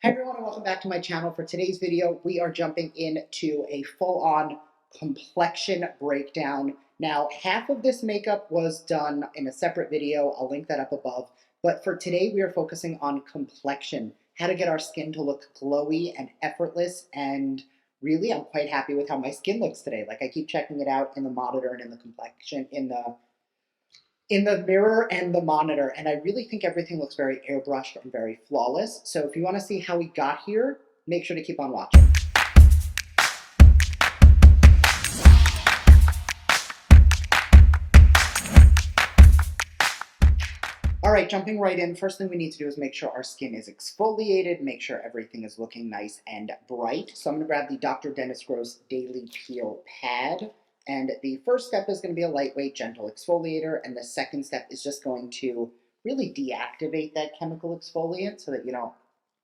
Hi everyone and welcome back to my channel. For today's video, we are jumping into a full-on complexion breakdown. Now, half of this makeup was done in a separate video. I'll link that up above. But for today, we are focusing on complexion, how to get our skin to look glowy and effortless. And really, I'm quite happy with how my skin looks today. Like, I keep checking it out in the monitor and in the complexion, in the mirror and the monitor, and I really think everything looks very airbrushed and very flawless. So if you want to see how we got here, make sure to keep on watching. All right, jumping right in, first thing we need to do is make sure our skin is exfoliated, make sure everything is looking nice and bright. So I'm going to grab the Dr. Dennis Gross Daily Peel Pad. And the first step is going to be a lightweight, gentle exfoliator. And the second step is just going to really deactivate that chemical exfoliant so that you don't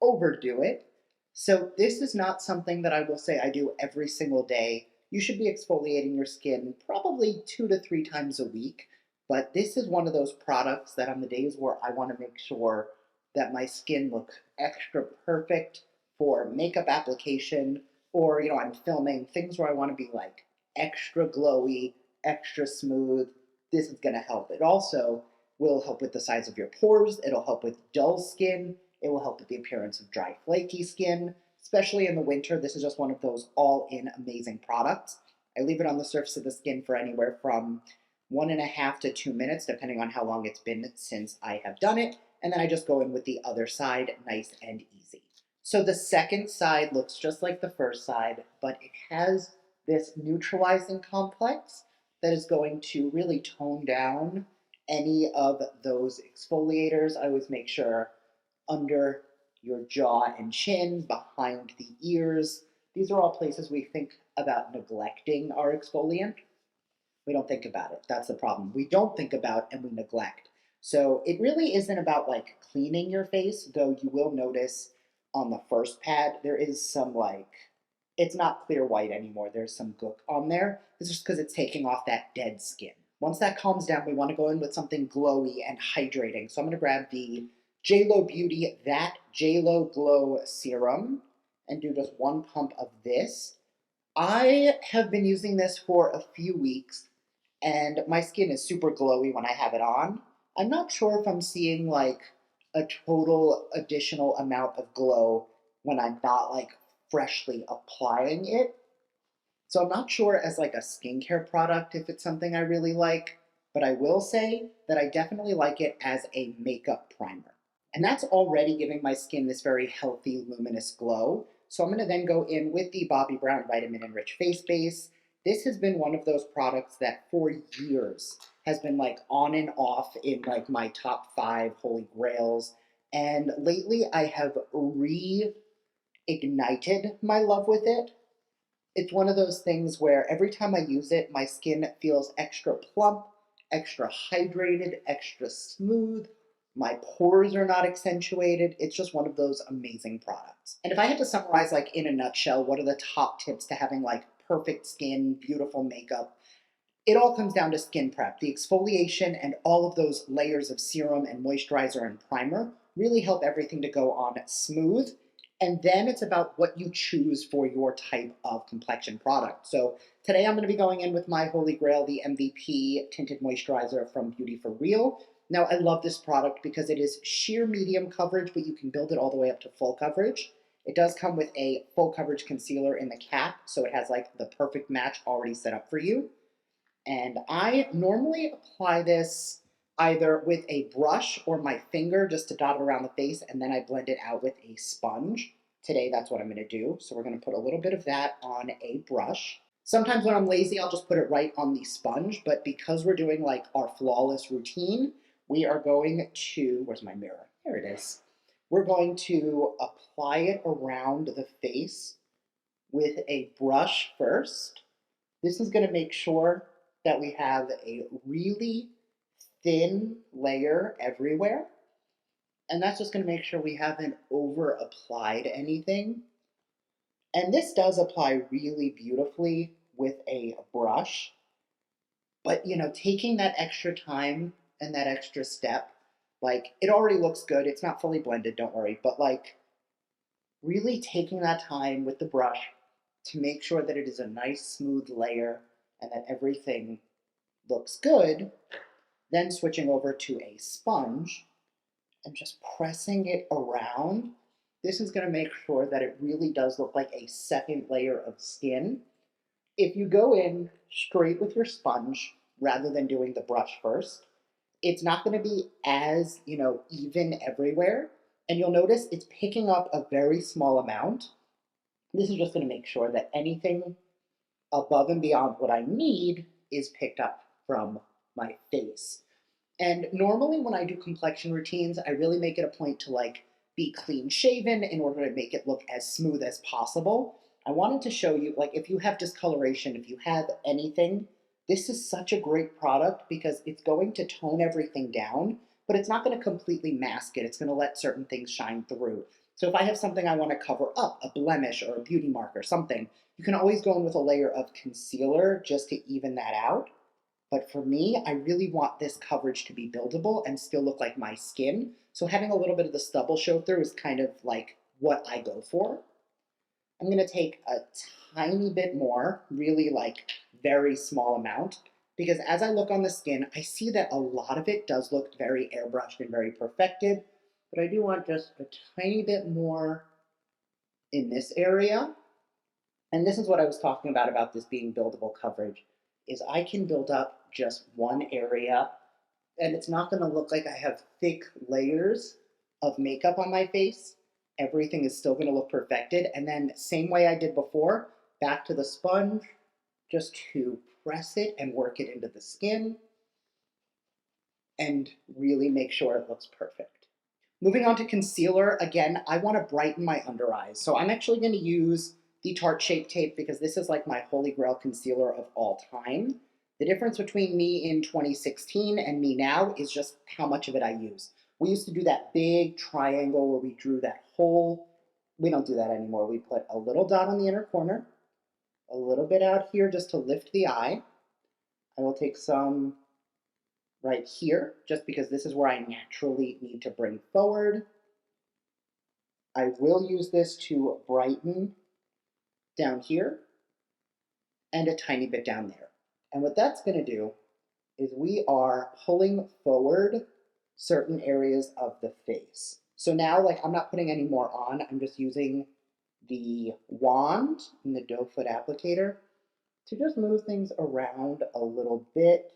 overdo it. So this is not something that I will say I do every single day. You should be exfoliating your skin probably 2 to 3 times a week. But this is one of those products that on the days where I want to make sure that my skin looks extra perfect for makeup application, or I'm filming things where I want to be like extra glowy, extra smooth. This is going to help. It also will help with the size of your pores. It'll help with dull skin. It will help with the appearance of dry, flaky skin, especially in the winter. This is just one of those all-in amazing products. I leave it on the surface of the skin for anywhere from 1.5 to 2 minutes, depending on how long it's been since I have done it. And then I just go in with the other side, nice and easy. So the second side looks just like the first side, but it has this neutralizing complex that is going to really tone down any of those exfoliators. I always make sure under your jaw and chin, behind the ears. These are all places we think about neglecting our exfoliant. We don't think about it. That's the problem. We don't think about and we neglect. So it really isn't about like cleaning your face, though you will notice on the first pad there is some it's not clear white anymore. There's some gook on there. It's just because it's taking off that dead skin. Once that calms down, we want to go in with something glowy and hydrating. So I'm going to grab the JLo Beauty That JLo Glow Serum and do just one pump of this. I have been using this for a few weeks and my skin is super glowy when I have it on. I'm not sure if I'm seeing like a total additional amount of glow when I'm not like freshly applying it. So I'm not sure as like a skincare product if it's something I really like, but I will say that I definitely like it as a makeup primer. And that's already giving my skin this very healthy, luminous glow. So I'm gonna then go in with the Bobbi Brown Vitamin Enriched Face Base. This has been one of those products that for years has been like on and off in like my top 5 holy grails. And lately I have reignited my love with it. It's one of those things where every time I use it, my skin feels extra plump, extra hydrated, extra smooth. My pores are not accentuated. It's just one of those amazing products. And if I had to summarize, like in a nutshell, what are the top tips to having like perfect skin, beautiful makeup? It all comes down to skin prep. The exfoliation and all of those layers of serum and moisturizer and primer really help everything to go on smooth. And then it's about what you choose for your type of complexion product. So today I'm going to be going in with my holy grail, the MVP Tinted Moisturizer from Beauty for Real. Now I love this product because it is sheer medium coverage, but you can build it all the way up to full coverage. It does come with a full coverage concealer in the cap, so it has like the perfect match already set up for you. And I normally apply this either with a brush or my finger just to dot it around the face, and then I blend it out with a sponge. Today, that's what I'm going to do. So we're going to put a little bit of that on a brush. Sometimes when I'm lazy, I'll just put it right on the sponge, but because we're doing like our flawless routine, we are going to, where's my mirror? There it is. We're going to apply it around the face with a brush first. This is going to make sure that we have a really thin layer everywhere. And that's just going to make sure we haven't over applied anything. And this does apply really beautifully with a brush. But, taking that extra time and that extra step, like it already looks good. It's not fully blended, don't worry. But like really taking that time with the brush to make sure that it is a nice smooth layer and that everything looks good, then switching over to a sponge and just pressing it around. This is going to make sure that it really does look like a second layer of skin. If you go in straight with your sponge rather than doing the brush first, it's not going to be as, even everywhere. And you'll notice it's picking up a very small amount. This is just going to make sure that anything above and beyond what I need is picked up from my face. And normally when I do complexion routines, I really make it a point to be clean shaven in order to make it look as smooth as possible. I wanted to show you, if you have discoloration, if you have anything, this is such a great product because it's going to tone everything down, but it's not going to completely mask it. It's going to let certain things shine through. So if I have something I want to cover up, a blemish or a beauty mark or something, you can always go in with a layer of concealer just to even that out. But for me, I really want this coverage to be buildable and still look like my skin. So having a little bit of the stubble show through is kind of like what I go for. I'm going to take a tiny bit more, really very small amount, because as I look on the skin, I see that a lot of it does look very airbrushed and very perfected, but I do want just a tiny bit more in this area. And this is what I was talking about this being buildable coverage, is I can build up just one area and it's not going to look like I have thick layers of makeup on my face. Everything is still going to look perfected. And then same way I did before, back to the sponge, just to press it and work it into the skin and really make sure it looks perfect. Moving on to concealer, again, I want to brighten my under eyes. So I'm actually going to use the Tarte Shape Tape because this is like my holy grail concealer of all time. The difference between me in 2016 and me now is just how much of it I use. We used to do that big triangle where we drew that hole. We don't do that anymore. We put a little dot on the inner corner, a little bit out here just to lift the eye. I will take some right here, just because this is where I naturally need to bring forward. I will use this to brighten down here and a tiny bit down there. And what that's going to do is we are pulling forward certain areas of the face. So now, I'm not putting any more on, I'm just using the wand and the doe foot applicator to just move things around a little bit,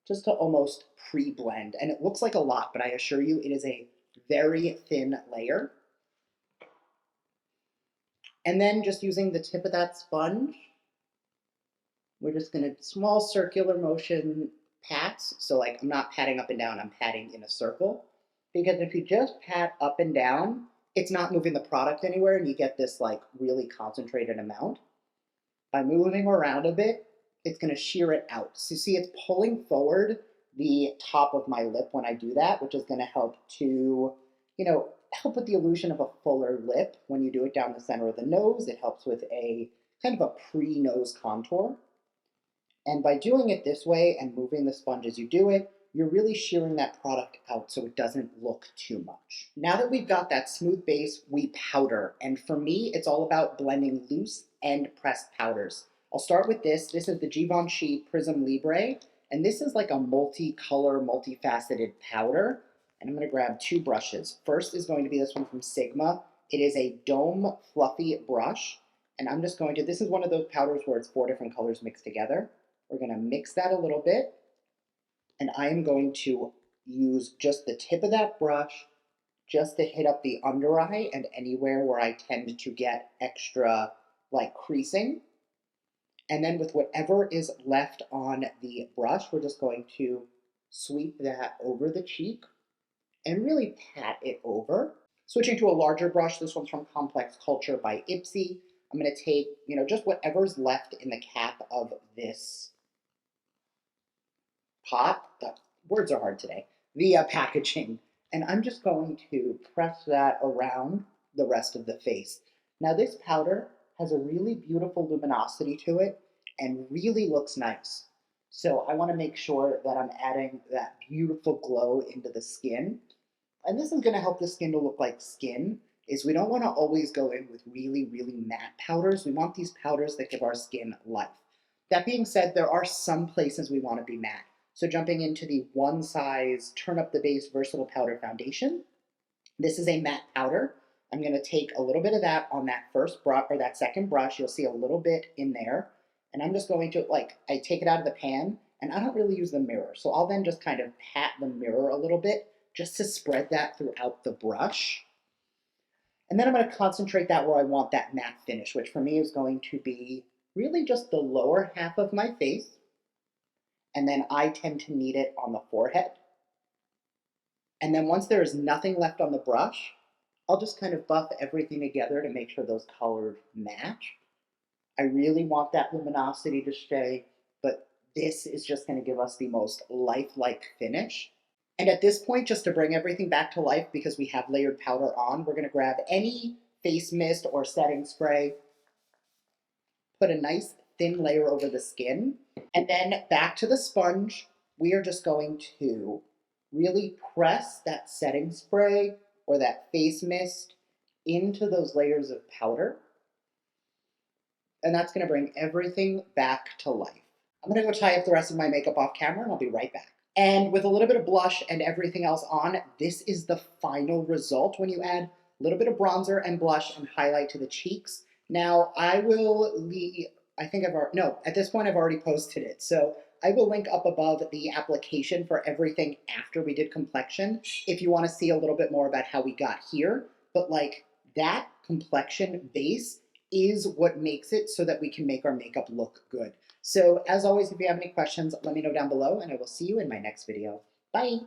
just to almost pre-blend. And it looks like a lot, but I assure you it is a very thin layer. And then just using the tip of that sponge, we're just gonna small circular motion pats. So I'm not patting up and down, I'm patting in a circle. Because if you just pat up and down, it's not moving the product anywhere and you get this really concentrated amount. By moving around a bit, it's gonna shear it out. So you see it's pulling forward the top of my lip when I do that, which is gonna help to, help with the illusion of a fuller lip. When you do it down the center of the nose, it helps with a kind of a pre-nose contour. And by doing it this way and moving the sponge as you do it, you're really shearing that product out so it doesn't look too much. Now that we've got that smooth base, we powder. And for me, it's all about blending loose and pressed powders. I'll start with this. This is the Givenchy Prism Libre. And this is like a multicolor, multifaceted powder. And I'm going to grab two brushes. First is going to be this one from Sigma. It is a dome fluffy brush. And I'm just going to, this is one of those powders where it's 4 different colors mixed together. We're going to mix that a little bit. And I am going to use just the tip of that brush just to hit up the under eye and anywhere where I tend to get extra creasing. And then with whatever is left on the brush, we're just going to sweep that over the cheek and really pat it over. Switching to a larger brush, this one's from Complex Culture by Ipsy. I'm going to take, just whatever's left in the cap of this pot, words are hard today, the packaging, and I'm just going to press that around the rest of the face. Now this powder has a really beautiful luminosity to it and really looks nice. So I want to make sure that I'm adding that beautiful glow into the skin. And this is going to help the skin to look like skin. is we don't want to always go in with really, really matte powders. We want these powders that give our skin life. That being said, there are some places we want to be matte. So jumping into the One Size Turn Up the Base Versatile Powder Foundation, this is a matte powder. I'm going to take a little bit of that on that first brush or that second brush. You'll see a little bit in there. And I'm just going to, like, I take it out of the pan and I don't really use the mirror. So I'll then just kind of pat the mirror a little bit just to spread that throughout the brush. And then I'm going to concentrate that where I want that matte finish, which for me is going to be really just the lower half of my face. And then I tend to need it on the forehead. And then once there is nothing left on the brush, I'll just kind of buff everything together to make sure those colors match. I really want that luminosity to stay, but this is just going to give us the most lifelike finish. And at this point, just to bring everything back to life, because we have layered powder on, we're going to grab any face mist or setting spray, put a nice thin layer over the skin, and then back to the sponge, we are just going to really press that setting spray or that face mist into those layers of powder. And that's going to bring everything back to life. I'm going to go tie up the rest of my makeup off camera and I'll be right back. And with a little bit of blush and everything else on, this is the final result when you add a little bit of bronzer and blush and highlight to the cheeks. Now I will leave, I think I've already, no, at this point I've already posted it. So I will link up above the application for everything after we did complexion if you want to see a little bit more about how we got here. But like that complexion base is what makes it so that we can make our makeup look good. So as always, if you have any questions, let me know down below and I will see you in my next video. Bye.